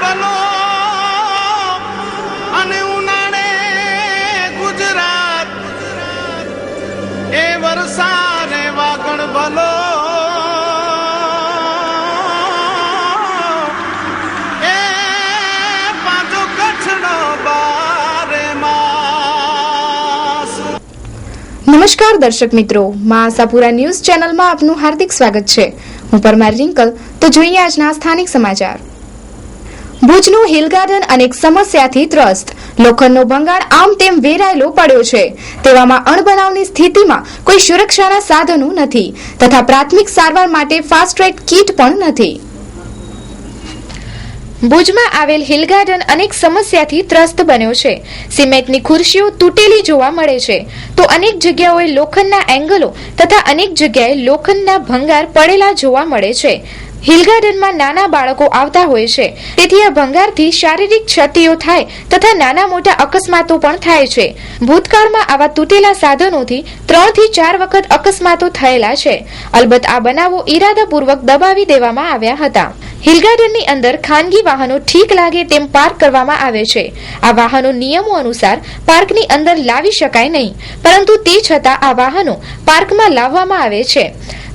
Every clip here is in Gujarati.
ભલો અને ઉનાળે ગુજરાત એ વરસાદ વાગણ ભલો એ પાછો કચ્છનો બારે માસ। નમસ્કાર દર્શક મિત્રો, માં આશાપુરા ન્યૂઝ ચેનલમાં આપનું હાર્દિક સ્વાગત છે। હું પરમાર રિંકલ। તો જોઈએ આજના સ્થાનિક સમાચાર। ભુજનું હિલ ગાર્ડન અનેક સમસ્યાથી ત્રસ્ત, લોખંડનો ભંગાણ આમ તેમ વેરાયેલો પડ્યો છે। તેવામાં અણબનાવની સ્થિતિમાં કોઈ સુરક્ષાના સાધનો નથી તથા પ્રાથમિક સારવાર માટે ફાસ્ટ ટ્રેક કીટ પણ નથી। ભુજમાં આવેલ હિલ ગાર્ડન અનેક સમસ્યાથી ત્રસ્ત બન્યો છે। સિમેન્ટની ખુરશીઓ તૂટેલી જોવા મળે છે તો અનેક જગ્યાઓએ લોખંડના એંગલો તથા અનેક જગ્યાએ લોખંડના ભંગાર પડેલા જોવા મળે છે। હિલ ગાર્ડનમાં નાના બાળકો આવતા હોય છે, તેથી આ ભંગારથી શારીરિક ક્ષતિઓ થાય તથા નાના મોટા અકસ્માતો પણ થાય છે। ભૂતકાળમાં આવા તૂટેલા સાધનોથી 3 થી 4 વખત અકસ્માતો થયેલા છે। અલબત્ત આ બનાવો ઈરાદાપૂર્વક દબાવી દેવામાં આવ્યા હતા। હિલ ગાર્ડનની અંદર ખાનગી વાહનો ઠીક લાગે તેમ પાર્ક કરવામાં આવે છે। આ વાહનો નિયમો અનુસાર પાર્કની અંદર લાવી શકાય નહીં, પરંતુ તે છતાં આ વાહનો પાર્કમાં લાવવામાં આવે છે।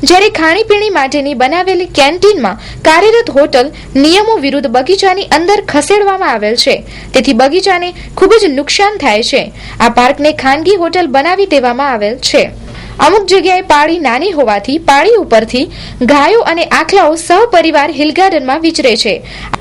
જ્યારે ખાણીપીણી માટેની બનાવેલી કેન્ટીનમાં કાર્યરત હોટલ નિયમો વિરુદ્ધ બગીચાની અંદર ખસેડવામાં આવેલ છે, તેથી બગીચાને ખૂબ જ નુકસાન થાય છે। આ પાર્કને ખાનગી હોટલ બનાવી દેવામાં આવેલ છે। અમુક જગ્યાએ પાળી નાની હોવાથી પાળી ઉપરથી ગાયો અને આખલાઓ સહપરિવાર હિલ ગાર્ડનમાં વિચરે છે।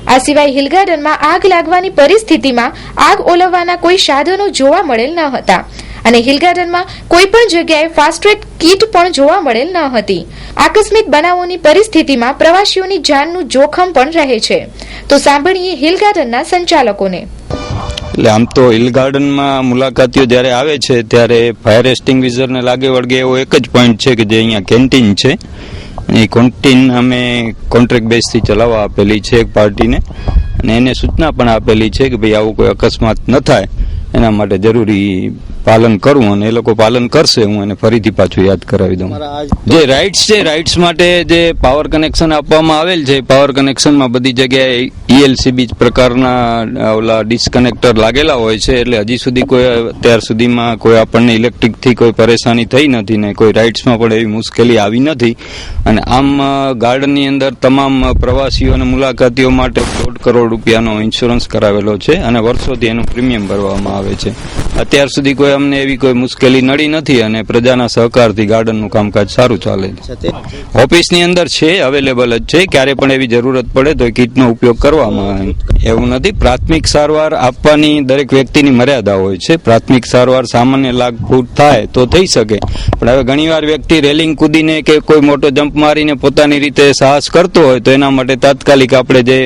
આ સિવાય હિલ ગાર્ડનમાં આગ લાગવાની પરિસ્થિતિમાં આગ ઓલવવાના કોઈ સાધનો જોવા મળેલ ન હતા અને હિલ ગાર્ડનમાં કોઈ પણ જગ્યાએ ફાસ્ટ ટ્રેક કીટ પણ જોવા મળેલ ન હતી। આકસ્મિક બનાવોની પરિસ્થિતિમાં પ્રવાસીઓની જાનનું જોખમ પણ રહે છે। તો સાંભળીએ હિલ ગાર્ડનના સંચાલકોને। એટલે આમ તો હિલ ગાર્ડનમાં મુલાકાતીઓ જ્યારે આવે છે ત્યારે ફાયર એક્સ્ટિંગ્વિશરને લાગે વળગે એવો એક જ પોઈન્ટ છે કે જે અહીંયા કેન્ટીન છે। એ કેન્ટીન અમે કોન્ટ્રાક્ટ બેઝથી ચલાવવા આપેલી છે એક પાર્ટીને, અને એને સૂચના પણ આપેલી છે કે ભાઈ આવું કોઈ અકસ્માત ન થાય એના માટે જરૂરી પાલન કરવું, અને એ લોકો પાલન કરશે। હું એને ફરીથી પાછું યાદ કરાવી દઉં। જે રાઇટ્સ છે, રાઇટ્સ માટે જે પાવર કનેક્શન આપવામાં આવેલ છે, પાવર કનેક્શનમાં બધી જગ્યાએ ELCB પ્રકારના ઓલા ડિસ્કનેક્ટર લાગેલા હોય છે, એટલે હજી સુધી કોઈ અત્યાર સુધીમાં કોઈ આપણને ઇલેક્ટ્રિકથી કોઈ પરેશાની થઈ નથી ને કોઈ રાઇટ્સમાં પણ એવી મુશ્કેલી આવી નથી। અને આમ ગાર્ડનની અંદર તમામ પ્રવાસીઓ અને મુલાકાતીઓ માટે 1.5 કરોડ રૂપિયાનો ઇન્સ્યોરન્સ કરાવેલો છે અને વર્ષોથી એનું પ્રીમિયમ ભરવામાં આવે છે। અત્યાર સુધી કોઈ અમને એવી કોઈ મુશ્કેલી નડી નથી અને પ્રજાના સહકારથી ગાર્ડનનું કામકાજ સારું ચાલે છે। ઓફિસની અંદર છે, અવેલેબલ જ છે, ક્યારે પણ એવી જરૂરત પડે તો કીટનો ઉપયોગ કરવામાં આવે એવું નથી। પ્રાથમિક સારવાર આપવાની દરેક વ્યક્તિની મર્યાદા હોય છે। પ્રાથમિક સારવાર સામાન્ય લાગભૂત થાય તો થઈ શકે, પણ હવે ઘણીવાર વ્યક્તિ રેલિંગ કૂદીને કે કોઈ મોટો જમ્પ મારીને પોતાની રીતે સાહસ કરતો હોય તો એના માટે તાત્કાલિક આપણે જે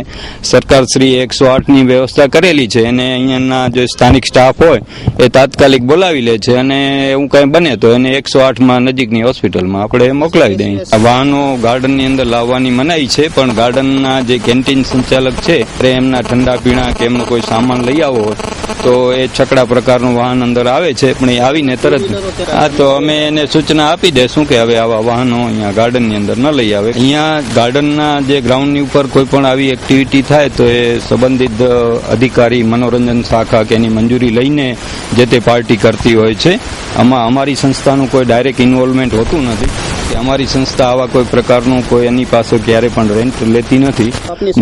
સરકારશ્રી 108ની વ્યવસ્થા કરેલી છે એને અહીંયાના જે સ્થાનિક સ્ટાફ હોય એ તાત્કાલિક બોલાવી લે છે અને એવું કઈ બને તો એને 108માં નજીકની હોસ્પિટલમાં આપણે મોકલાવી દઈએ। વાહનો ગાર્ડનની અંદર લાવવાની મનાઈ છે, પણ ગાર્ડનના જે કેન્ટીન સંચાલક છે એમના ઠંડા પીણા કે એમનો કોઈ સામાન લઈ આવો હોય તો એ છકડા પ્રકારનું વાહન અંદર આવે છે, પણ એ આવીને તરત તો અમે એને સૂચના આપી દેશું કે હવે આવા વાહનો અહીંયા ગાર્ડનની અંદર ન લઈ આવે। અહીંયા ગાર્ડનના જે ગ્રાઉન્ડની ઉપર કોઈ પણ આવી એક્ટિવિટી થાય તો એ સંબંધિત અધિકારી મનોરંજન શાખા કે એની મંજૂરી લઈને જે તે પાર્ટી કરતી હોય છે। આમાં અમારી સંસ્થાનું કોઈ ડાયરેક્ટ ઇન્વોલ્વમેન્ટ હોતું નથી કે અમારી સંસ્થા આવા કોઈ પ્રકારનું કોઈ એની પાસે ક્યારે પણ રેન્ટ લેતી નથી।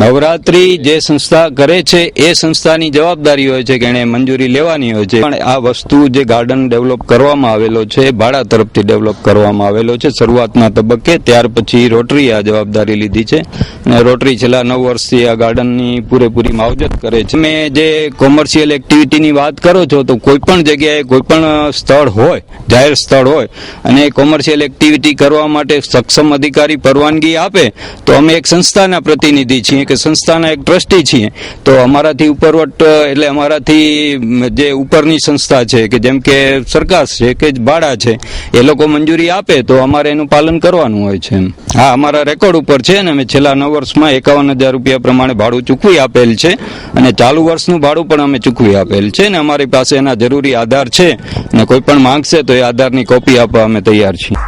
નવરાત્રી જે સંસ્થા કરે છે એ સંસ્થાની જવાબદારી હોય છે કે એને મંજૂરી લેવાની હોય છે, પણ આ વસ્તુ જે ગાર્ડન ડેવલપ કરવામાં આવેલો છે ભાડા તરફથી ડેવલપ કરવામાં આવેલો છે શરૂઆતના તબક્કે। ત્યાર પછી રોટરીએ આ જવાબદારી લીધી છે અને રોટરી છેલ્લા 9 વર્ષથી આ ગાર્ડનની પૂરેપૂરી માવજત કરે છે। તમે જે કોમર્શિયલ એક્ટિવિટીની વાત કરો છો તો કોઈ પણ જગ્યાએ કોઈ પણ સ્થળ હોય, જાહેર સ્થળ હોય અને કોમર્શિયલ એક્ટિવિટી કરવા માટે સક્ષમ અધિકારી પરવાનગી આપે તો અમે એક સંસ્થાના પ્રતિનિધિ છીએ કે સંસ્થાના એક ટ્રસ્ટી છીએ, તો અમારાથી ઉપરવટ એટલે અમારાથી જે ઉપરની સંસ્થા છે કે જેમ કે સરકાર છે કે ભાડા છે એ લોકો મંજૂરી આપે તો અમારે એનું પાલન કરવાનું હોય છે। હા, અમારા રેકોર્ડ ઉપર છે અને અમે છેલ્લા 9 વર્ષમાં 51,000 રૂપિયા પ્રમાણે ભાડું ચૂકવી આપેલ છે અને ચાલુ વર્ષનું ભાડું પણ અમે ચૂકવી આપેલ છે અને અમારી પાસે એના જરૂરી આધાર છે અને કોઈ પણ માંગશે તો એ આધારની કોપી આપવા અમે તૈયાર છીએ।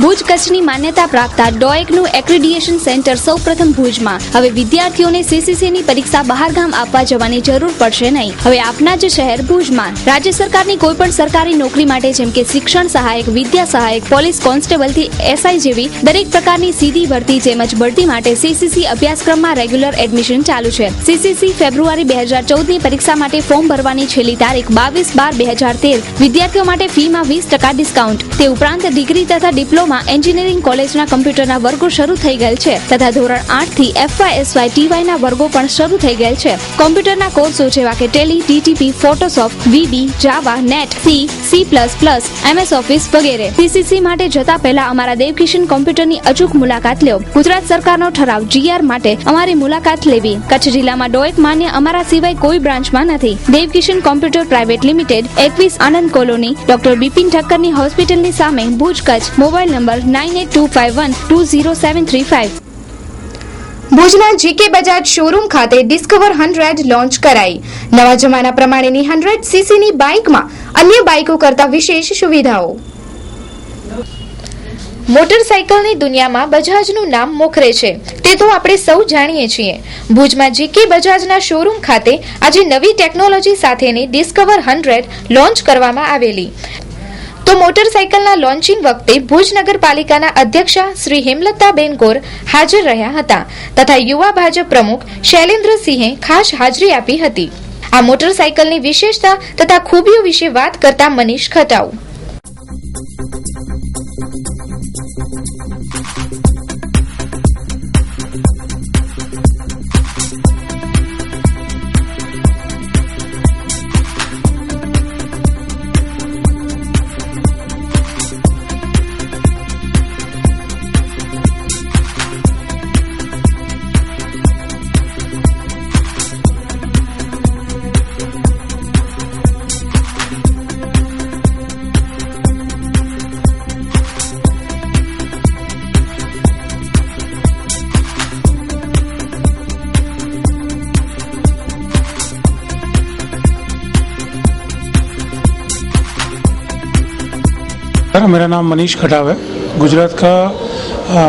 ભુજ કચ્છની માન્યતા પ્રાપ્ત ડોએકનું એક્રેડિએશન સેન્ટર સૌપ્રથમ ભુજમાં. હવે વિદ્યાર્થીઓને સીસીસીની પરીક્ષા બહારગામ આપવા જવાની જરૂર પડશે નહીં. હવે આપના જ શહેર ભુજમાં રાજ્ય સરકારની કોઈ પણ સરકારી નોકરી માટે જેમ કે શિક્ષણ સહાયક, વિદ્યા સહાયક, પોલીસ કોન્સ્ટેબલ થી એસઆઈ જેવી દરેક પ્રકારની સીધી ભરતી તેમજ બઢતી માટે સીસીસી અભ્યાસક્રમમાં રેગ્યુલર એડમિશન ચાલુ છે. સીસીસી ફેબ્રુઆરી 2014 ની પરીક્ષા માટે ફોર્મ ભરવાની છેલ્લી તારીખ 22/12/2013. વિદ્યાર્થીઓ માટે ફીમાં 20% ડિસ્કાઉન્ટ. તે ઉપરાંત ડિગ્રી તથા ડિપ્લોમા એન્જિનિયરિંગ કોલેજના કમ્પ્યુટરના વર્ગો શરૂ થઈ ગયેલ છે તથા ધોરણ 8 થી FYSY TY ના વર્ગો પણ શરૂ થઈ ગયેલ છે. કોમ્પ્યુટરના કોર્સો જેવા કે ટેલી, TTP, ફોટોશોપ, VB, જાવા, નેટ, C++, MS ઓફિસ વગેરે. સીસીસી માટે જતા પહેલા અમારા દેવકિશન કોમ્પ્યુટરની અચૂક મુલાકાત લો. ગુજરાત સરકારનો ઠરાવ GR માટે અમારી મુલાકાત લેવી. કચ્છ જિલ્લામાં ડોએક માન્ય અમારા સિવાય કોઈ બ્રાન્ચમાં નથી. Devkishan computer private limited, 21 Anand colony, doctor Bipin ઠક્કરની હોસ્પિટલની સામે, ભુજ, કચ્છ. Mobile number 9825120735. ભુજના જીકે બજાજ શોરૂમ ખાતે ડિસ્કવર 100 લોન્ચ કરાઈ. નવા જમાના પ્રમાણેની 100 સીસીની બાઇકમાં અન્ય બાઇકો કરતા વિશેષ સુવિધાઓ. મોટરસાયકલની દુનિયામાં બજાજનું નામ મોખરે છે તે તો આપણે સૌ જાણીએ છીએ. ભુજમાં જીકે બજાજના શોરૂમ ખાતે આજે નવી ટેકનોલોજી સાથેની ડિસ્કવર 100 લોન્ચ કરવામાં આવેલી. તો મોટરસાયકલના લોન્ચિંગ વખતે ભુજ નગરપાલિકાના અધ્યક્ષા શ્રી હેમલતાબેન ગોર હાજર રહ્યા હતા તથા યુવા ભાજપ પ્રમુખ શૈલેન્દ્રસિંહે ખાસ હાજરી આપી હતી. આ મોટરસાયકલની વિશેષતા તથા ખૂબીઓ વિશે વાત કરતા મનીષ ખટાઉ. मेरा नाम मनीष खटाव है. गुजरात का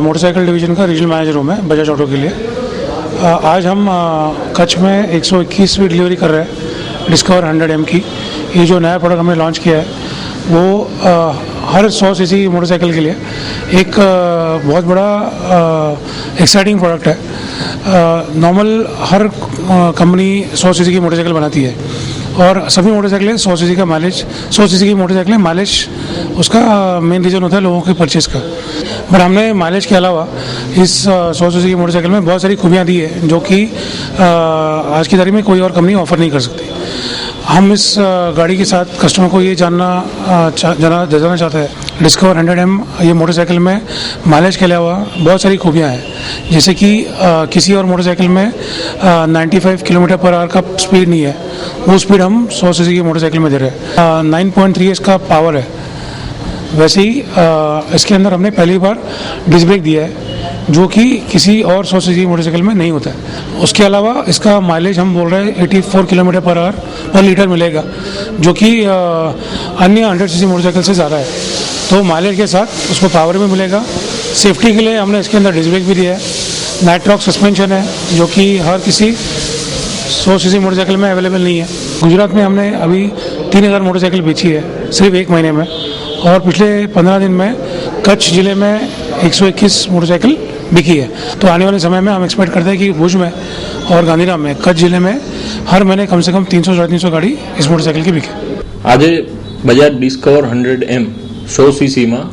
मोटरसाइकिल डिवीजन का रीजनल मैनेजर हूँ मैं बजाज ऑटो के लिए. आज हम कच्छ में 121वीं डिलीवरी कर रहे हैं डिस्कवर 100M की. ये जो नया प्रोडक्ट हमने लॉन्च किया है वो हर 100 सीसी मोटरसाइकिल के लिए एक बहुत बड़ा एक्साइटिंग प्रोडक्ट है. नॉर्मल हर कंपनी 100 सीसी की मोटरसाइकिल बनाती है और सभी मोटरसाइकिलें 100 सीसी का माइलेज 100 सीसी की मोटरसाइकिलें माइलेज उसका मेन रीज़न होता है लोगों के परचेज़ का. पर हमने माइलेज के अलावा इस 100 सीसी की मोटरसाइकिल में बहुत सारी खूबियाँ दी है जो कि आज की तारीख में कोई और कंपनी ऑफर नहीं कर सकती. हम इस गाड़ी के साथ कस्टमर को ये जानना चाहते हैं डिस्कवर 100M ये मोटरसाइकिल में माइलेज के अलावा बहुत सारी खूबियाँ हैं. जैसे कि किसी और मोटरसाइकिल में 95 km/h का स्पीड नहीं है, वो स्पीड हम 100 सीसी की मोटरसाइकिल में दे रहे हैं. 9.3 इसका पावर है. वैसे ही इसके अंदर हमने पहली बार डिस्क ब्रेक दिया है जो कि किसी और 100 सीसी मोटरसाइकिल में नहीं होता है. उसके अलावा इसका माइलेज हम बोल रहे हैं 84 km/h पर लीटर मिलेगा जो कि अन्य 100 सीसी मोटरसाइकिल से ज़्यादा है. तो माइलेज के साथ उसको पावर भी मिलेगा. सेफ्टी के लिए हमने इसके अंदर डिस्क ब्रेक भी दिया है. नाइट्रॉक सस्पेंशन है जो कि हर किसी 100 सीसी मोटरसाइकिल में अवेलेबल नहीं है. गुजरात में हमने अभी 3000 मोटरसाइकिल बेची है सिर्फ एक महीने में और पिछले 15 दिन में कच्छ ज़िले में 121 मोटरसाइकिल बिकी है. तो आने वाले समय में हम एक्सपेक्ट करते हैं कि भुज में और गांधीधाम में कच्छ ज़िले में हर महीने कम से कम 300-350 गाड़ी इस मोटरसाइकिल की बिके. आज बजाज डिस्कवर 100M 100 सीसी में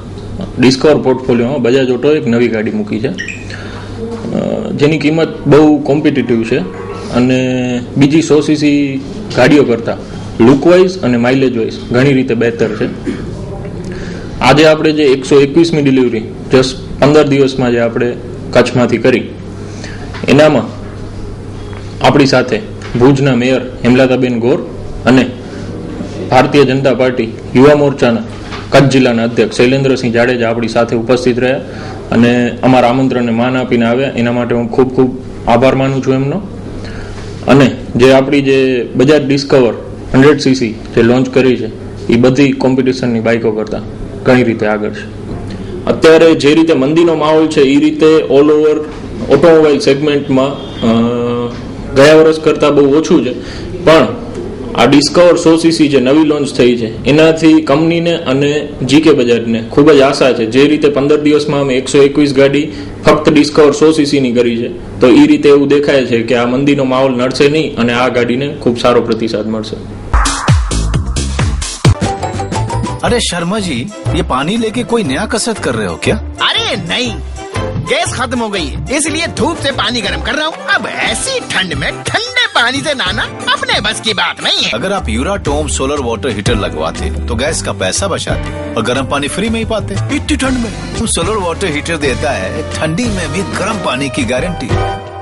डिस्कवर पोर्टफोलियो में बजाज ऑटो एक नवी गाड़ी मूकी है जेनी कीमत बहु कॉम्पिटिटिव है અને બીજી 100 सीसी ગાડીઓ કરતાં લુક વાઇઝ અને માઇલેજ વાઇઝ ઘણી રીતે બહેતર છે. આજે આપણે જે 121મી ડિલિવરી જસ્ટ 15 દિવસમાં જે આપણે કચ્છમાંથી કરી એનામાં આપણી સાથે ભુજના મેયર હેમલતાબેન ગોર અને ભારતીય જનતા પાર્ટી યુવા મોરચાના કચ્છ જિલ્લાના અધ્યક્ષ શૈલેન્દ્રસિંહ જાડેજા આપણી સાથે ઉપસ્થિત રહ્યા અને અમારા આમંત્રણને માન આપીને આવ્યા. એના માટે હું ખૂબ ખૂબ આભાર માનું છું એમનો. અને જે આપણી જે બજાજ ડિસ્કવર 100 सीसी જે લોન્ચ કરી છે એ બધી કોમ્પિટિશનની બાઇકો કરતાં ઘણી રીતે આગળ છે. અત્યારે જે રીતે મંદીનો માહોલ છે એ રીતે ઓલ ઓવર ઓટોમોબાઈલ સેગમેન્ટમાં ગયા વર્ષ કરતાં બહુ ઓછું છે, પણ આ ડિસ્કવર 100cc જે નવી લોન્ચ થઈ છે એનાથી કંપનીને અને જીકે બજાજને ખૂબ જ આશા છે. જે રીતે 15 દિવસમાં અમે 121 ગાડી ફક્ત ડિસ્કવર 100cc ની કરી છે, તો એ રીતે એવું દેખાય છે કે આ મંદીનો માહોલ નડશે નહીં અને આ ગાડીને ખૂબ સારો પ્રતિસાદ મળશે. अरे शर्मा जी, ये पानी लेके कोई नया कसरत कर रहे हो क्या? अरे नहीं, गैस खत्म हो गई है इसलिए धूप से पानी गर्म कर रहा हूँ. अब ऐसी ठंड में ठंडे पानी से नहाना अपने बस की बात नहीं है. अगर आप यूराटोम सोलर वाटर हीटर लगवाते तो गैस का पैसा बचाते और गर्म पानी फ्री में ही पाते. इतनी ठंड में सोलर वाटर हीटर देता है ठंडी में भी गर्म पानी की गारंटी.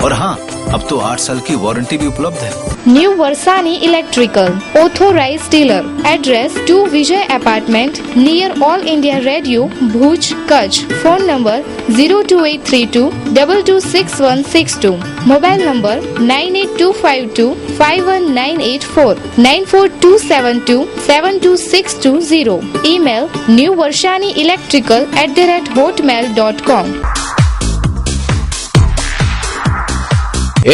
और हाँ, अब तो 8 साल की वारंटी भी उपलब्ध है. New Varsani electrical authorised dealer. Address 2 Vijay apartment near All India Radio Bhuj Kutch. Phone number 02832 226162. Mobile number 9825251984 94272 72620. Email newvarshani@hotmail.com.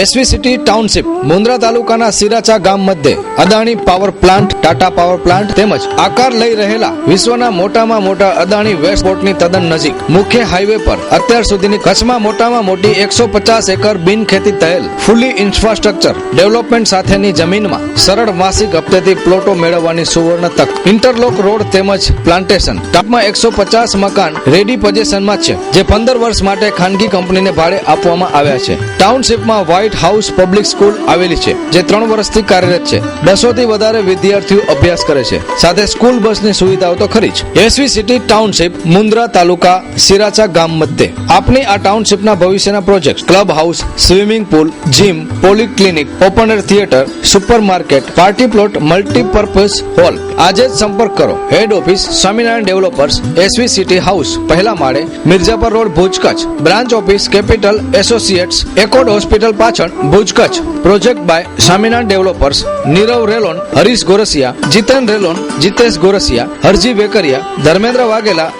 SV city township Mundra તાલુકાના સિરાચા ગામ મધ્યે Adani power plant, Tata power plant તેમજ આકાર લઈ રહેલા વિશ્વના મોટામાં મોટા અદાણી વેસ્ટ પોર્ટની તદ્દન નજીક મુખ્ય હાઈવે પર અત્યાર સુધીની કચ્છમાં મોટામાં મોટી 150 એકર બિન ખેતી થયેલ ફૂલી ઇન્ફ્રાસ્ટ્રક્ચર ડેવલપમેન્ટ સાથેની જમીનમાં સરળ માસિક હપ્તેથી પ્લોટો મેળવવાની સુવર્ણ તક. ઇન્ટરલોક રોડ તેમજ પ્લાન્ટેશન ટોપમાં 150 મકાન રેડી પોઝિશનમાં છે, જે 15 વર્ષ માટે ખાનગી કંપનીને ભાડે આપવામાં આવ્યા છે. ટાઉનશીપમાં વ્હાઇટ હાઉસ પબ્લિક સ્કૂલ આવેલી છે, જે 3 વર્ષથી કાર્યરત છે. 200 થી વધારે વિદ્યાર્થીઓ અભ્યાસ કરે છે. સાથે સ્કૂલ બસની સુવિધાઓ તો ખરી જ. એસવી સિટી ટાઉનશીપ મુન્દ્રા તાલુકા સિરાચા ગામ મધ્યે આપની આ ટાઉનશીપના ભવિષ્યના project club house, swimming pool, gym, polyclinic, open air theatre, super market, party plot, multipurpose hall. આજે જ સંપર્ક કરો. Head office Swaminarayan developers, SV city house, પહેલા માળે, Mirjapar road, Bhuj Kutch. Branch office capital associates, Ekod hospital પાછળ, Bhuj Kutch. Project by Swaminarayan developers. Nirav Relon, Harish Gorasia, Jiten Relon, Jitesh Gorasiya, Harji Vekariya, Dharmendra Vaghela.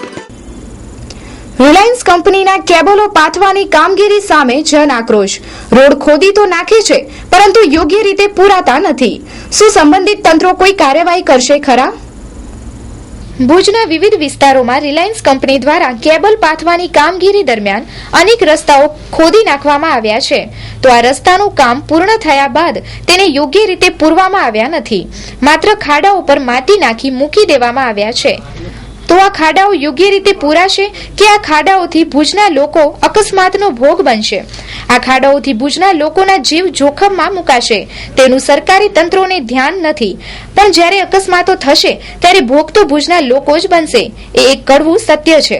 Reliance કંપનીના કેબલો પાથવાની કામગીરી સામે જન આક્રોશ. રોડ ખોદી તો નાખે છે, પરંતુ યોગ્ય રીતે પૂરાતા નથી. શું સંબંધિત તંત્રો કોઈ કાર્યવાહી કરશે ખરા? ભુજના વિવિધ વિસ્તારોમાં રિલાયન્સ કંપની દ્વારા કેબલ પાથવાની કામગીરી દરમિયાન અનેક રસ્તાઓ ખોદી નાખવામાં આવ્યા છે. તો આ રસ્તાનું કામ પૂર્ણ થયા બાદ તેને યોગ્ય રીતે પૂરવામાં આવ્યા નથી. માત્ર ખાડાઓ પર માટી નાખી મૂકી દેવામાં આવ્યા છે. તો આ ખાડાઓ યોગ્ય રીતે પૂરાશે કે આ ખાડાઓથી ભુજના લોકો અકસ્માતનો ભોગ બનશે? આ ખાડાઓથી ભુજના લોકોના જીવ જોખમમાં મુકાશે તેનું સરકારી તંત્રોને ધ્યાન નથી. પણ જ્યારે અકસ્માતો થશે ત્યારે ભોગ તો ભુજના લોકો જ બનશે. એ એક કડવું સત્ય છે.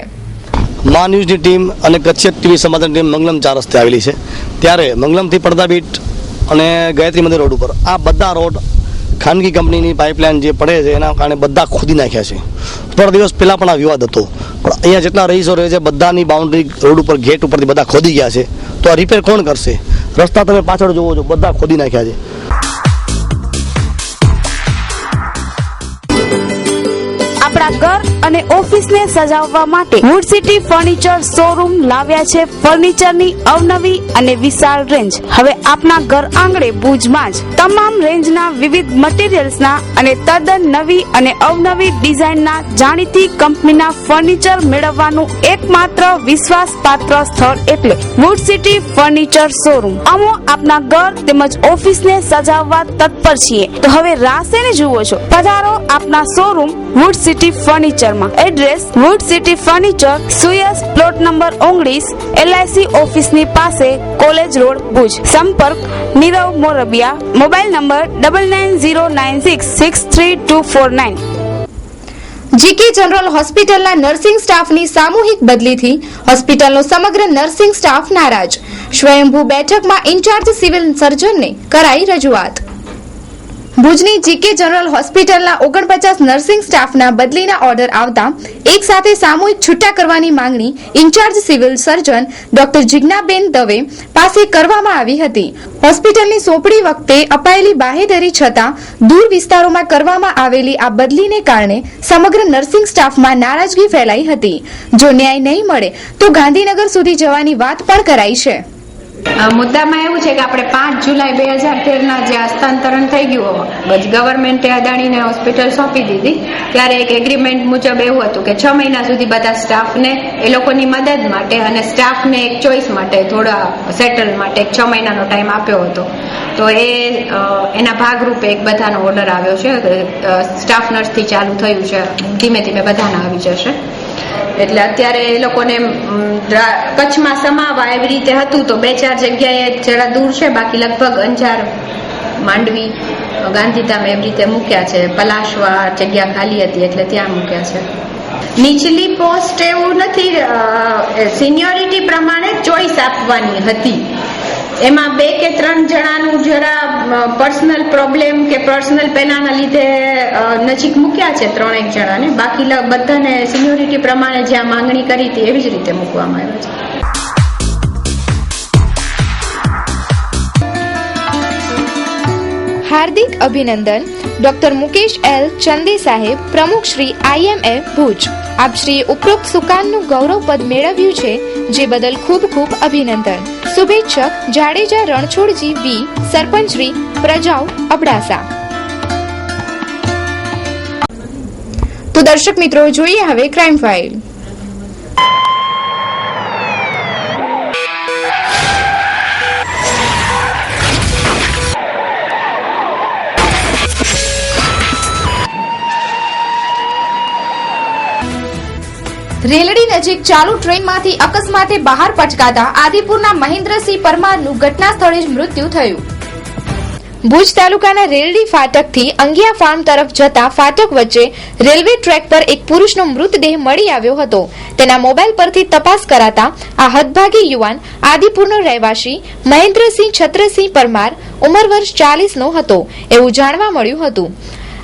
મા ન્યૂઝની ટીમ અને કચ્છ ટીવી સમાચાર ટીમ મંગલમ 4 રસ્તે આવેલી છે. ત્યારે મંગલમથી પડદાબીટ અને ગાયત્રી મંદિર રોડ ઉપર આ બધા રોડ ખાનગી કંપનીની પાઇપલાઇન જે પડે છે એના કારણે બધા ખોદી નાખ્યા છે. થોડા દિવસ પહેલા પણ આ વિવાદ હતો, પણ અહીંયા જેટલા રહીશો રહે છે બધાની બાઉન્ડ્રી રોડ ઉપર ગેટ ઉપરથી બધા ખોદી ગયા છે. તો આ રિપેર કોણ કરશે? રસ્તા તમે પાછળ જોવો છો, બધા ખોદી નાખ્યા છે. આપણા ઘર અને ઓફિસને સજાવવા માટે વુડ સિટી ફર્નિચર શોરૂમ લાવ્યા છે ફર્નિચરની અવનવી અને વિશાળ રેન્જ. હવે આપના ઘર આંગણે ભુજમાં જ તમામ રેન્જના વિવિધ મટીરીયલ્સના અને તદ્દન નવી અને અવનવી ડિઝાઇનના જાણીતી કંપનીના ફર્નિચર મેળવવાનું એકમાત્ર વિશ્વાસપાત્ર સ્થળ એટલે વુડ સિટી ફર્નિચર શોરૂમ. અમે આપના ઘર તેમજ ઓફિસને સજાવવા તત્પર છીએ. તો હવે રાસેને જુઓ છો, પધારો આપના શોરૂમ વુડ સિટી ફર્નિચરમાં. Address wood city furniture, Suyas plot number 19, LIC ઓફિસની પાસે, કોલેજ રોડ, ભુજ. સંપર્ક Nirav Morbiya. Mobile number 9909663249. GK general હોસ્પિટલના નર્સિંગ સ્ટાફની સામૂહિક બદલીથી હોસ્પિટલનો સમગ્ર નર્સિંગ સ્ટાફ નારાજ. સ્વયંભૂ બેઠકમાં ઇન્ચાર્જ સિવિલ સર્જનને કરાઈ રજૂઆત. ભુજની જીકે જનરલ હોસ્પિટલના 49 નર્સિંગ સ્ટાફના બદલીના ઓર્ડર આવતા એક સાથે સામૂહિક છૂટા કરવાની માંગણી in charge civil surgeon doctor Jignaben Dave પાસે કરવામાં આવી હતી. હોસ્પિટલની સોંપણી વખતે અપાયેલી બાહેધરી છતાં દૂર વિસ્તારોમાં કરવામાં આવેલી આ બદલીને કારણે સમગ્ર નર્સિંગ સ્ટાફમાં નારાજગી ફેલાઈ હતી. જો ન્યાય નહીં મળે તો ગાંધીનગર સુધી જવાની વાત પણ કરાઈ છે. મુદ્દામાં એવું છે કે આપણે 5 જુલાઈ 2013 જે હસ્તાંતરણ થઈ ગયું ગવર્મેન્ટે અદાણીને હોસ્પિટલ સોંપી દીધી ત્યારે એક એગ્રીમેન્ટ મુજબ એવું હતું કે 6 મહિના સુધી બધા સ્ટાફને એ લોકોની મદદ માટે અને સ્ટાફને એક ચોઈસ માટે થોડા સેટલ માટે 6 મહિનાનો ટાઈમ આપ્યો હતો. તો એના ભાગરૂપે એક બધાનો ઓર્ડર આવ્યો છે. સ્ટાફ નર્સથી ચાલુ થયું છે, ધીમે ધીમે બધાના આવી જશે. એટલે અત્યારે એ લોકોને કચ્છમાં સમાવા એવી રીતે હતું તો 2-4 જગ્યાએ જરા દૂર છે, બાકી લગભગ અંજાર, માંડવી, ગાંધીધામ એવી રીતે મૂક્યા છે. પલાશવા જગ્યા ખાલી હતી એટલે ત્યાં મૂક્યા છે. નીચલી પોસ્ટ એવું નથી, સિનિયોરિટી પ્રમાણે ચોઈસ આપવાની હતી. એમાં 2 કે 3 જણાનું જરા પર્સનલ પ્રોબ્લેમ કે પર્સનલ પેલાના લીધે નજીક મૂક્યા છે 3-1 જણાને. બાકી બધાને સિનિયોરિટી પ્રમાણે જ્યાં માંગણી કરી હતી એવી જ રીતે મૂકવામાં આવ્યા છે. હાર્દિક અભિનંદન ડોક્ટર મુકેશ એલ ચંદી સાહેબ, પ્રમુખ શ્રી IMF ભુજ. આપ શ્રી ઉપરોક્ત સુકાનનું ગૌરવ પદ મેળવ્યું છે, જે બદલ ખૂબ ખૂબ અભિનંદન. શુભેચ્છક જાડેજા રણછોડજી વી, સરપંચ શ્રી પ્રજાઓ અબડાસા. તો દર્શક મિત્રો, જોઈએ હવે ક્રાઇમ ફાઇલ. રેલડી નજીક ચાલુ ટ્રેનમાંથી અકસ્માતે બહાર પટકાતા આદિપુરના મહેન્દ્રસિંહ પરમારનું ઘટના સ્થળે જ મૃત્યુ થયું. ભુજ તાલુકાના રેલડી ફાટકથી અંગિયા ફાર્મ તરફ જતા ફાટક વચ્ચે રેલવે ટ્રેક પર એક પુરુષનો મૃતદેહ મળી આવ્યો હતો. તેના મોબાઈલ પરથી તપાસ કરાતા આ હદભાગી યુવાન આદિપુરનો રહેવાસી મહેન્દ્રસિંહ છત્રસિંહ પરમાર, ઉંમર વર્ષ 40 નો હતો એવું જાણવા મળ્યું હતું.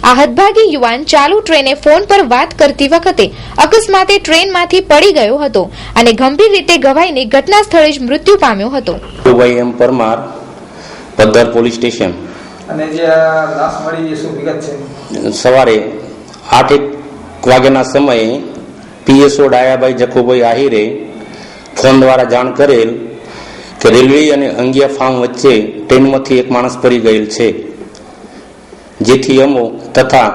આ હદભાગી યુવાન ચાલુ ટ્રેને ફોન પર વાત કરતી વખતે અકસ્માતે ટ્રેનમાંથી પડી ગયો હતો અને ગંભીર રીતે ઘવાઈને ઘટના સ્થળે જ મૃત્યુ પામ્યો હતો. એમ પરમાર, પદ્ધર પોલીસ સ્ટેશન. અને જે લાશ મળી એ શું વિગત છે? સવારે 8 વાગ્યાના સમયે PSO ડાયાભાઈ જખુભાઈ આહિરે ફોન દ્વારા જાણ કરેલ કે રેલવે અને અંગિયા ફાર્મ વચ્ચે ટ્રેનમાંથી એક માણસ પડી ગયેલ છે, જેથી અમો તથા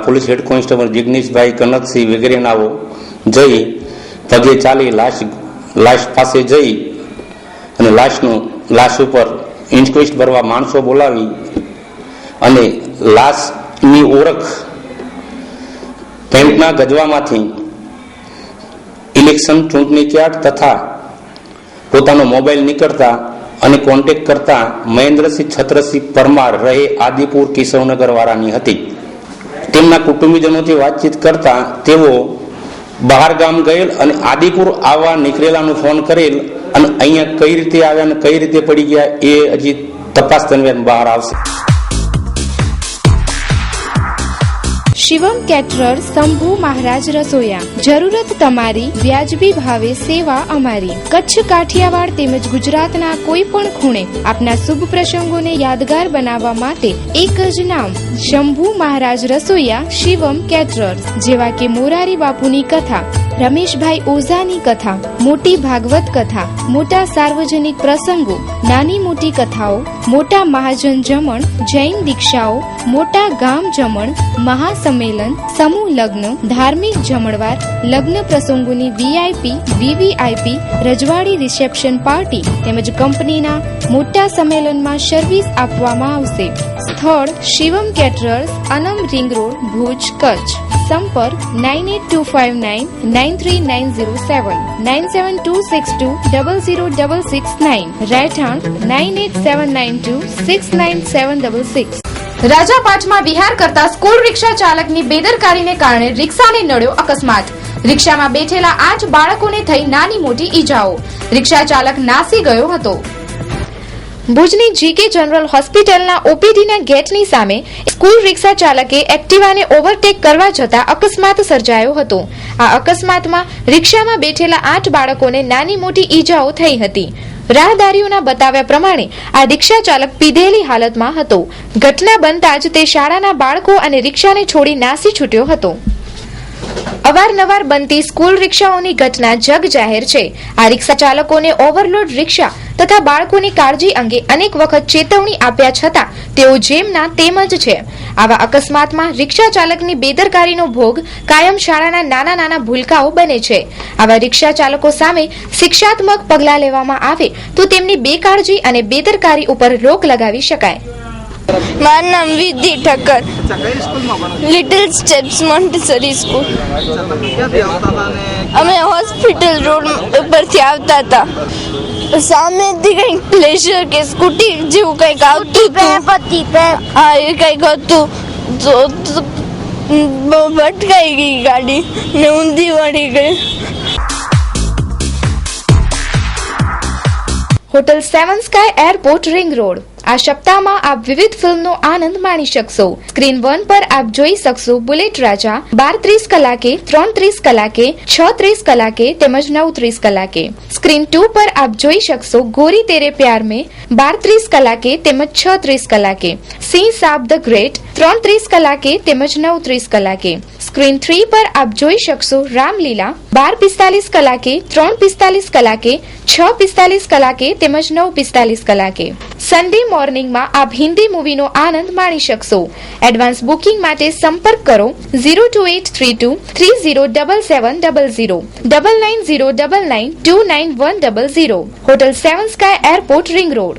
પોલીસ હેડ કોન્સ્ટેબલ જિગ્નેશભાઈ કનકસિંહ વગેરેનાઓ જઈ પગે ચાલી લાશ પાસે જઈ અને લાશ ઉપર ઇન્ક્વેસ્ટ ભરવા માણસો બોલાવી અને લાશની ઓળખ પેન્ટના ગજવામાંથી ઇલેક્શન ચૂંટણી કાર્ડ તથા પોતાનો મોબાઈલ નીકળતા અને કોન્ટેક્ટ કરતા મહેન્દ્રસિંહ છત્રસિંહ પરમાર રહે આદિપુર કેશવનગર વાળાની હતી. તેમના કુટુંબીજનોથી વાતચીત કરતા તેઓ બહાર ગામ ગયેલ અને આદિપુર આવવા નીકળેલાનો ફોન કરેલ અને અહીંયા કઈ રીતે આવ્યા અને કઈ રીતે પડી ગયા એ હજી તપાસ દરમિયાન બહાર આવશે. શિવમ કેટરર, શંભુ મહારાજ રસોયા. જરૂરત તમારી, વ્યાજબી ભાવે સેવા અમારી. કચ્છ, કાઠિયાવાડ તેમજ ગુજરાતના કોઈ પણ ખૂણે આપના શુભ પ્રસંગોને યાદગાર બનાવવા માટે એક જ નામ, શંભુ મહારાજ રસોયા, શિવમ કેટરર. જેવા કે મોરારી બાપુની કથા, રમેશભાઈ ઓઝાની કથા, મોટી ભાગવત કથા, મોટા સાર્વજનિક પ્રસંગો, નાની મોટી કથાઓ, મોટા મહાજન જમણ, જૈન દીક્ષાઓ, મોટા ગામ જમણ, મહાસંમેલન, સમૂહ લગ્ન, ધાર્મિક જમણવાર, લગ્ન પ્રસંગોની VIP, VVIP, રજવાડી રિસેપ્શન પાર્ટી તેમજ કંપનીના મોટા સંમેલનમાં સર્વિસ આપવામાં આવશે. સ્થળ શિવમ કેટરર્સ, અનમ રિંગ રોડ, ભુજ, કચ્છ. સંપર્ક 9825993907, 9726200669, રહેઠાણ 9879269766. રાજાપાટમાં વિહાર કરતા સ્કૂલ રિક્ષા ચાલકની બેદરકારીને કારણે રિક્ષાને નડ્યો અકસ્માત. રિક્ષામાં બેઠેલા 8 બાળકોને થઈ નાની મોટી ઈજાઓ. રિક્ષા ચાલક નાસી ગયો હતો. ભુજની જીકે જનરલ હોસ્પિટલના ઓપીડીના ગેટની સામે સ્કૂલ રિક્ષા ચાલકે એક્ટિવાને ઓવરટેક કરવા જતા અકસ્માત સર્જાયો હતો. આ અકસ્માતમાં રિક્ષામાં બેઠેલા 8 બાળકોને નાની મોટી ઈજાઓ થઈ હતી. રાહદારીઓના બતાવ્યા પ્રમાણે આ રિક્ષા ચાલક પીધેલી હાલતમાં હતો. ઘટના બનતા જ તે શાળાના બાળકો અને રિક્ષાને છોડી નાસી છૂટ્યો હતો. અવારનવાર બનતી સ્કૂલ રિક્ષાઓની ઘટના જગ જાહેર છે. આ રિક્ષા ચાલકોને ઓવરલોડ રિક્ષા તથા બાળકોની કાળજી અંગે અનેક વખત ચેતવણી આપ્યા છતાં તેઓ જેમના તેમ જ છે. આવા અકસ્માતમાં રિક્ષા ચાલકની બેદરકારીનો ભોગ કાયમ શાળાના નાના નાના ભૂલકાઓ બને છે. આવા રિક્ષા ચાલકો સામે શિક્ષાત્મક પગલાં લેવામાં આવે તો તેમની બેકાળજી અને બેદરકારી ઉપર રોક લગાવી શકાય. મારું નામ વિધિ Thakkar, little steps Montessori school. અમે હોસ્પિટલ રોડ ઉપરથી આવતા હતા. સામેથી કંઈક પ્લેઝર કે સ્કૂટી જેવું કંઈક આવતું હતું. હા, એ કંઈક હતું તો ભટકાઈ ગઈ ગાડી ને ઊંધી વળી ગઈ. Hotel 7 sky airport ring road. આ સપ્તાહમાં આપ વિવિધ ફિલ્મનો આનંદ માણી શકશો. સ્ક્રીન 1 પર આપ જોઈ શકશો બુલેટ રાજા 12:30 કલાકે, 3:30 કલાકે, 6:30 કલાકે તેમજ 9:30 કલાકે. સ્ક્રીન 2 પર આપ જોઈ શકશો ગોરી તેરે પ્યાર મેં 12:30 કલાકે તેમજ 6:30 કલાકે. સિંહ સાબ ધ ગ્રેટ 3:30 કલાકે તેમજ 9:30 કલાકે. સ્ક્રીન 3 પર આપ જોઈ શકશો રામલીલા 12:45 કલાકે, 3:45 કલાકે, 6:45 કલાકે તેમજ 9:45 કલાકે. સન્ડે મોર્નિંગમાં આપ હિન્દી મૂવીનો આનંદ માણી શકશો. એડવાન્સ બુકિંગ માટે સંપર્ક કરો 02832 307700 9909929100. Hotel 7 sky airport ring road.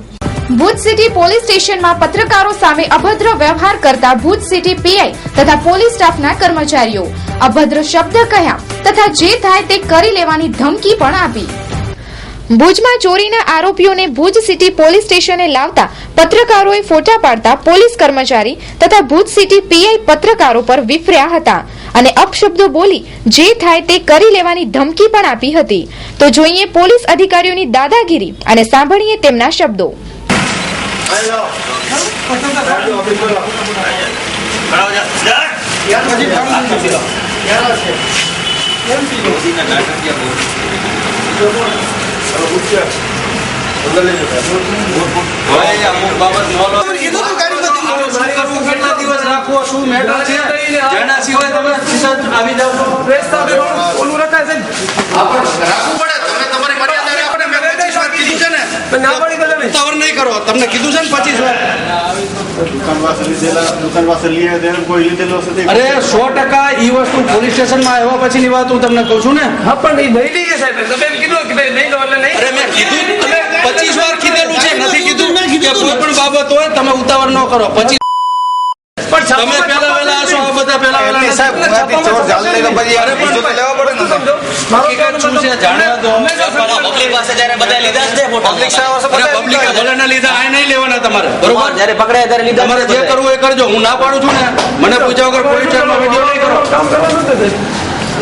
Bhuj city police સ્ટેશનમાં પત્રકારો સામે અભદ્ર વ્યવહાર કરતા ભુજ સિટી પીઆઈ તથા પોલીસ સ્ટાફના કર્મચારીઓ અભદ્ર શબ્દ કહ્યા તથા જે થાય તે કરી લેવાની ધમકી પણ આપી. ભુજમાં ચોરીના આરોપીઓને ભુજ સિટી પોલીસ સ્ટેશને લાવતા પત્રકારોએ ફોટા પાડતા પોલીસ કર્મચારી તથા ભુજ સિટી પીઆઈ પત્રકારો પર વિફર્યા હતા અને અપશબ્દો બોલી જે થાય તે કરી લેવાની ધમકી પણ આપી હતી. તો જોઈએ પોલીસ અધિકારીઓની દાદાગીરી અને સાંભળીએ તેમના શબ્દો. તમને કીધું છે ને 25 વાર. અરે 100% ઈ વસ્તુ પોલીસ સ્ટેશનમાં આવ્યા પછીની વાત હું તમને કહું છું ને. હા, પણ એ નહીં લઈએ સાહેબ. તમે કીધું કે નહીં લો એટલે નહીં. અરે મેં કીધું 25 વાર કીધેલું છે, નથી કીધું કે કોઈ પણ બાબત હોય તમે ઉતાવળ ન કરો. 25 તમે પહેલા વેલા હશો, આ બધા પહેલા વેલા સાહેબ ચોર જાળને તો પછી અરે પણ તો લેવા પડે ને. હકીકત શું છે જાણવા દો. પબ્લિક પાસે જ્યારે બધા લીધા છે પબ્લિક પાસે પબ્લિક ભલેના લીધા આ નહીં લેવાના તમારે, બરોબર? જ્યારે પકડાય ત્યારે લીધા. તમારે જે કરવું એ કરજો, હું ના પાડું છું ને. મને પૂછ્યા વગર કોઈ સ્ટેશનમાં વિડિયો નહીં કરો.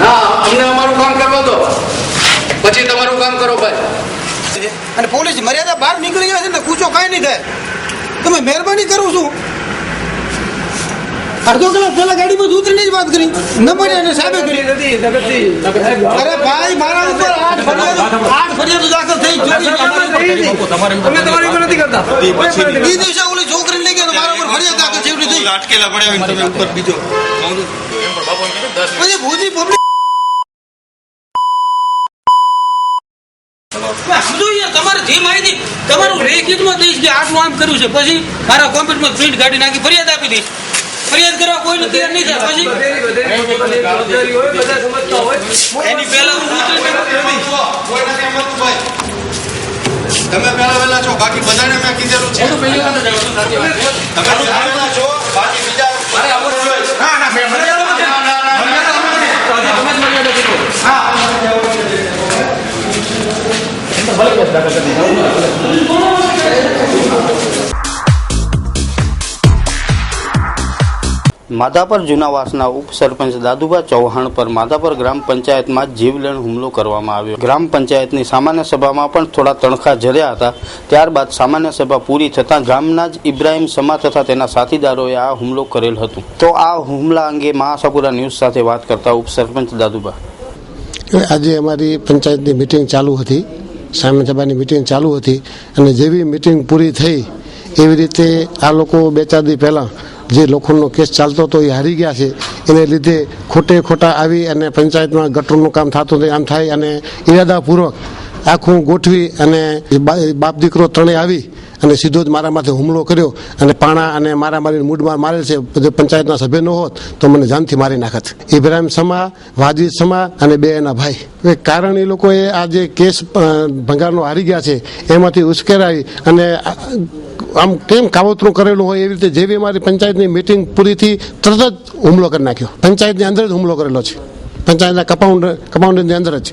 ના, અમને અમારું કામ કરવા દો, પછી તમારું કામ કરો ભાઈ. અને પોલીસ મર્યાદા બહાર નીકળી ગયા છે ને પૂછો કઈ નહીં થાય. તમે મહેરબાની કરું છું. અડધો કલાક પહેલા ગાડીમાં ઉતરીને જ વાત કરી નંબર અને સાહેબે કરી. અરે ભાઈ, મારા ઉપર 8 ફરિયાદો દાખલ થઈ. તમારી ઉપર નથી કરતા. એ દિવસે ઓલી છોકરીને લઈ ગયા મારા ઉપર ફરિયાદ દાખલ છે. એવડી થઈ અટકેલા પડ્યા તમે ઉપર બીજો પછી ભૂજી પબ્લિક તમારે જે માહિતી તમારું રેખિતમાં દઈશ કે આટલું આમ કર્યું છે, પછી મારા કોમ્પ્યુટરમાં પ્રિન્ટ કાઢી નાખી ફરિયાદ આપી દઈશ. ફરિયાદ કરવા કોઈનું તૈયાર નહીં થાય. પછી એની પહેલા તમે પહેલા વહેલા છો, બાકી બધાને મેં કીધેલું છે. તમે છો, બાકી બીજા માધાપર જૂનાવાસના ઉપસરપંચ દાદુભા ચૌહાણ પર માધાપર ગ્રામ પંચાયતમાં જીવલેણ હુમલો કરવામાં આવ્યો. ગ્રામ પંચાયતની સામાન્ય સભામાં પણ થોડા તણખા ઝર્યા હતા. ત્યારબાદ સામાન્ય સભા પૂરી થતાં ગામના જ ઇબ્રાહીમ સમા તથા તેના સાથીદારોએ આ હુમલો કરેલ હતું. તો આ હુમલા અંગે મહાસાપુરા ન્યૂઝ સાથે વાત કરતા ઉપસરપંચ દાદુભા. આજે અમારી પંચાયતની મિટિંગ ચાલુ હતી, સામાન્ય સભાની મિટિંગ ચાલુ હતી અને જેવી મિટિંગ પૂરી થઈ એવી રીતે આ લોકો 2-4 દી પહેલાં જે લોખંડનો કેસ ચાલતો હતો એ હારી ગયા છે. એને લીધે ખોટા આવી અને પંચાયતમાં ગટરનું કામ થતું આમ થાય અને ઇરાદાપૂર્વક આખું ગોઠવી અને બાપ દીકરો ત્રણેય આવી અને સીધો જ મારા માથે હુમલો કર્યો અને પાણા અને મારામારી મૂડમાં મારેલ છે. જો પંચાયતના સભ્ય ન હોત તો મને જાનથી મારી નાખત. ઇબ્રાહીમ સમા, વાજીદ સમા અને 2 એના ભાઈ. કારણ એ લોકોએ આ જે કેસ ભંગારનો હારી ગયા છે એમાંથી ઉશ્કેરાઈ અને આમ કેમ કાવતરું કરેલું હોય એવી રીતે જેવી અમારી પંચાયતની મિટિંગ પૂરી થઈ તરત જ હુમલો કરી નાખ્યો. પંચાયતની અંદર જ હુમલો કરેલો છે, પંચાયતના કમ્પાઉન્ડરની અંદર જ.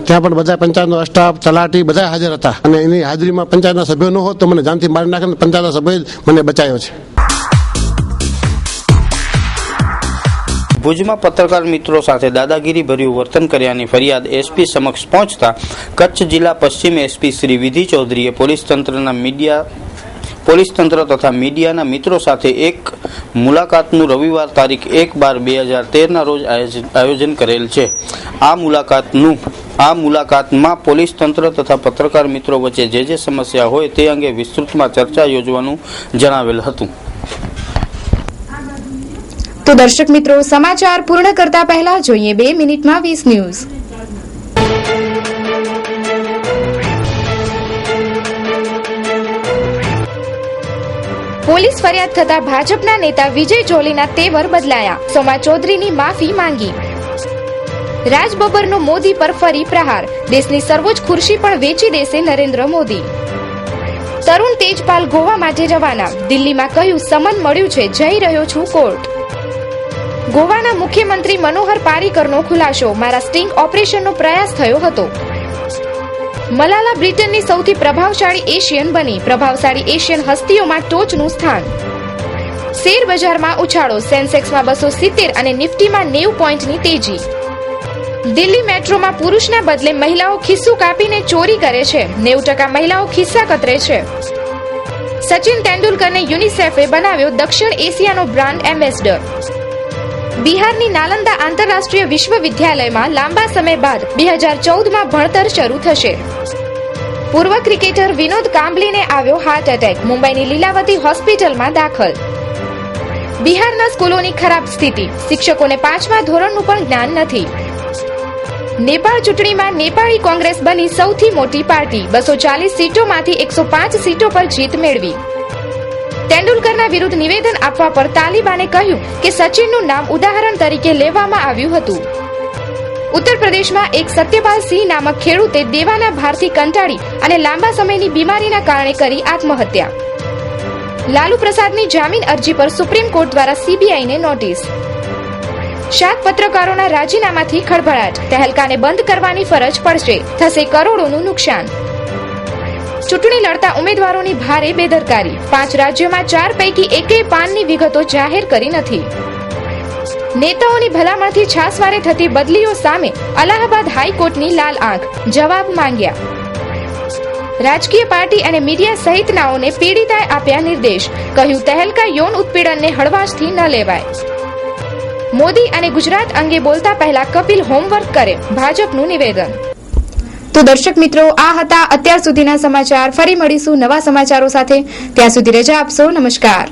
ત્યાં પણ બધા પંચાયતનો સ્ટાફ, તલાટી બધા હાજર હતા અને એની હાજરીમાં પંચાયતના સભ્યો ન હોત તો મને જાનથી મારી નાખે. પંચાયતના સભ્યોએ મને બચાવ્યો છે. ભુજમાં પત્રકાર મિત્રો સાથે દાદાગીરી ભર્યું વર્તન કર્યાની ફરિયાદ એસપી સમક્ષ પહોંચતા કચ્છ જિલ્લા પશ્ચિમ એસપી શ્રી વિધિ ચૌધરીએ પોલીસ તંત્ર તથા મીડિયાના મિત્રો સાથે એક મુલાકાતનું રવિવાર તારીખ 1/12/2013ના રોજ આયોજન કરેલ છે. આ મુલાકાતમાં પોલીસ તંત્ર તથા પત્રકાર મિત્રો વચ્ચે જે સમસ્યા હોય તે અંગે વિસ્તૃતમાં ચર્ચા યોજવાનું જણાવેલ હતું. તો દર્શક મિત્રો, સમાચાર પૂર્ણ કરતા પહેલા જોઈએ 2 મિનિટમાં 20 ન્યૂઝ. પોલીસ ફરિયાદ થતા ભાજપના નેતા વિજય જોલીના તેવર બદલાયા. સોમા ચૌધરીની માફી માંગી. રાજબબ્બરનો મોદી પર ફરી પ્રહાર. દેશની સર્વોચ્ચ ખુરશી પણ વેચી દેશે નરેન્દ્ર મોદી. તરુણ તેજપાલ ગોવા માટે રવાના. દિલ્હીમાં કહ્યું સમન મળ્યું છે, જઈ રહ્યો છું કોર્ટ. ગોવાના મુખ્યમંત્રી મનોહર પારીકરનો ખુલાસો. મારા સ્ટિંગ ઓપરેશનનો પ્રયાસ થયો હતો. મલાલા બ્રિટનની સૌથી પ્રભાવશાળી એશિયન બની. પ્રભાવશાળી એશિયન હસ્તીઓમાં ટોચનું સ્થાન. શેર બજારમાં ઉછાળો. સેન્સેક્સમાં 270 અને નિફ્ટીમાં 90 પોઈન્ટની તેજી. દિલ્હી મેટ્રોમાં પુરુષના બદલે મહિલાઓ ખિસ્સું કાપીને ચોરી કરે છે. 90% મહિલાઓ ખિસ્સા કતરે છે. સચિન તેંડુલકરને યુનિસેફે બનાવ્યો દક્ષિણ એશિયાનો બ્રાન્ડ એમ્બેસડર. બિહારની નાલંદા આંતરરાષ્ટ્રીય વિશ્વવિદ્યાલયમાં લાંબા સમય બાદ 2014માં ભણતર શરૂ થશે. પૂર્વ ક્રિકેટર વિનોદ કાંબલીને આવ્યો હાર્ટ એટેક. મુંબઈની લીલાવતી હોસ્પિટલમાં દાખલ. બિહારના સ્કૂલોની ખરાબ સ્થિતિ. શિક્ષકોને 5મા ધોરણનું પણ જ્ઞાન નથી. નેપાળ ચૂંટણીમાં નેપાળી કોંગ્રેસ બની સૌથી મોટી પાર્ટી. 240 સીટોમાંથી 105 સીટો પર જીત મેળવી. તેંડુલકરના વિરુદ્ધ નિવેદન આપવા પર તાલિબાને કહ્યું કે સચિનનું નામ ઉદાહરણ તરીકે લેવામાં આવ્યું હતું. ઉત્તર પ્રદેશમાં એક સત્યપાલ સિંહ નામક ખેડૂતે દેવાના ભારથી કંટાળી અને લાંબા સમયની બીમારીના કારણે કરી આત્મહત્યા. લાલુ પ્રસાદની જામીન અરજી પર સુપ્રીમ કોર્ટ દ્વારા સીબીઆઈને નોટિસ. 7 પત્રકારોના રાજીનામાથી ખળભળાટ. તહેલકાને બંધ કરવાની ફરજ પડશે, થશે કરોડોનું નુકસાન. ચૂંટણી લડતા ઉમેદવારોની ભારે બેદરકારી. 5 રાજ્યોમાં 4 પૈકી એકેય પાનની વિગતો જાહેર કરી નથી. નેતાઓની ભલામણથી છાસવારે થતી બદલીઓ સામે અલ્હાબાદ હાઈકોર્ટની લાલ આંખ. જવાબ માંગ્યા. રાજકીય પાર્ટી અને મીડિયા સહિતનાઓને પીડિતાએ આપ્યા નિર્દેશ. કહ્યું તહેલકા યૌન ઉત્પીડનને હળવાશથી ન લેવાય. મોદી અને ગુજરાત અંગે બોલતા પહેલા કપિલ હોમવર્ક કરે. ભાજપનું નિવેદન. તો દર્શક મિત્રો, આ હતા અત્યાર સુધીના સમાચાર. ફરી મળીશું નવા સમાચારો સાથે. ત્યાં સુધી રજા આપશો. નમસ્કાર.